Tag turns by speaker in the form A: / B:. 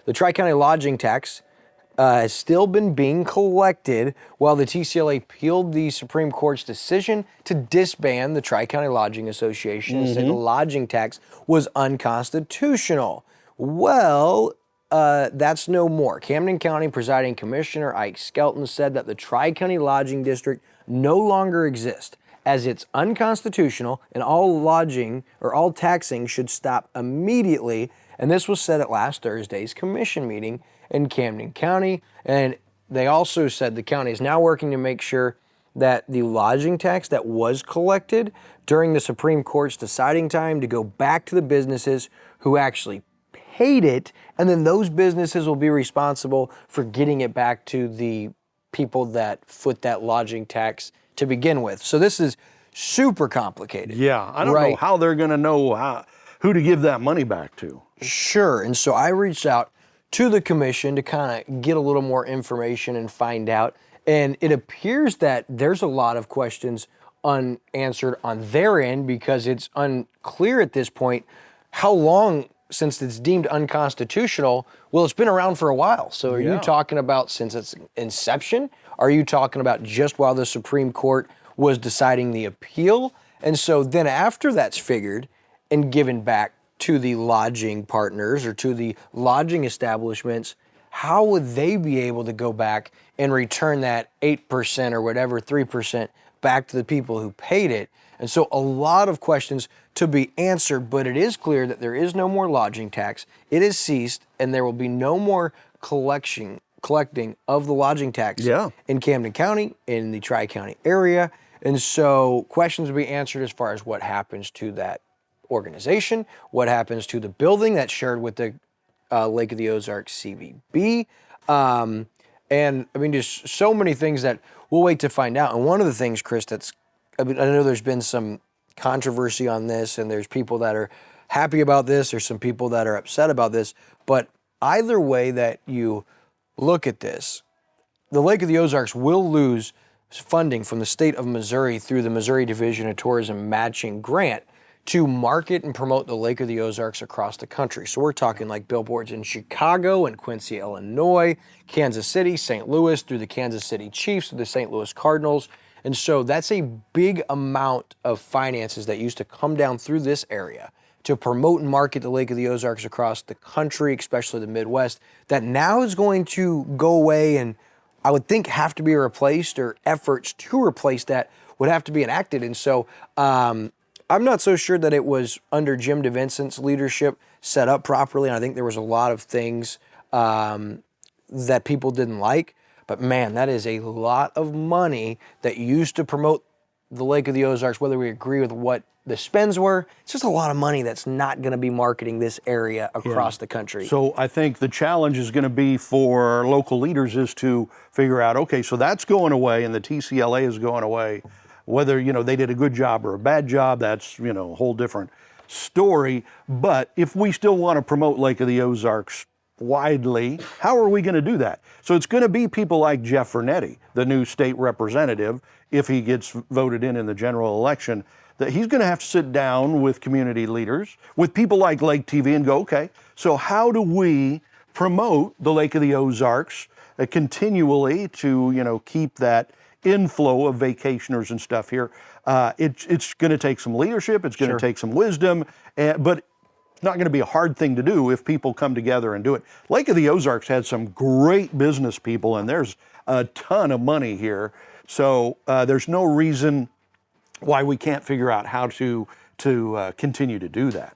A: The Tri-County lodging tax has still been being collected while the TCLA appealed the Supreme Court's decision to disband the Tri-County Lodging Association and say the lodging tax was unconstitutional. Well, that's no more. Camden County Presiding Commissioner Ike Skelton said that the Tri-County Lodging District no longer exists, as it's unconstitutional and all lodging or all taxing should stop immediately. And this was said at last Thursday's commission meeting in Camden County. And they also said the county is now working to make sure that the lodging tax that was collected during the Supreme Court's deciding time to go back to the businesses who actually paid it, and then those businesses will be responsible for getting it back to the people that foot that lodging tax to begin with. So this is super complicated.
B: Yeah, I don't know how they're going to know who to give that money back to.
A: Sure, and so I reached out to the commission to kind of get a little more information and find out. And it appears that there's a lot of questions unanswered on their end because it's unclear at this point how long since it's deemed unconstitutional. Well, it's been around for a while. So are you talking about since its inception? Are you talking about just while the Supreme Court was deciding the appeal? And so then after that's figured and given back to the lodging partners or to the lodging establishments, how would they be able to go back and return that 8% or whatever, 3% back to the people who paid it? And so a lot of questions to be answered, but it is clear that there is no more lodging tax. It is ceased, and there will be no more collecting of the lodging tax in Camden County, in the Tri-County area. And so questions will be answered as far as what happens to that organization, what happens to the building that's shared with the Lake of the Ozarks CVB. And I mean, just so many things that we'll wait to find out. And one of the things, Chris, I know there's been some controversy on this, and there's people that are happy about this, there's some people that are upset about this, but either way that you look at this, the Lake of the Ozarks will lose funding from the state of Missouri through the Missouri Division of Tourism matching grant to market and promote the Lake of the Ozarks across the country. So we're talking like billboards in Chicago and Quincy, Illinois, Kansas City, St. Louis, through the Kansas City Chiefs, through the St. Louis Cardinals. And so that's a big amount of finances that used to come down through this area to promote and market the Lake of the Ozarks across the country, especially the Midwest, that now is going to go away and I would think have to be replaced, or efforts to replace that would have to be enacted. And so I'm not so sure that it was under Jim DeVincent's leadership set up properly. And I think there was a lot of things that people didn't like. But man, that is a lot of money that used to promote the Lake of the Ozarks, whether we agree with what the spends were. It's just a lot of money that's not going to be marketing this area across the country.
B: So I think the challenge is going to be for local leaders is to figure out, okay, so that's going away and the TCLA is going away. Whether, they did a good job or a bad job, that's, a whole different story. But if we still want to promote Lake of the Ozarks widely, how are we going to do that? So it's going to be people like Jeff Vernetti, the new state representative, if he gets voted in the general election, that he's going to have to sit down with community leaders, with people like Lake TV and go, okay, so how do we promote the Lake of the Ozarks continually to, keep that inflow of vacationers and stuff here? It's going to take some leadership, it's going to take some wisdom, but it's not going to be a hard thing to do if people come together and do it. Lake of the Ozarks had some great business people, and there's a ton of money here. So there's no reason why we can't figure out how to continue to do that.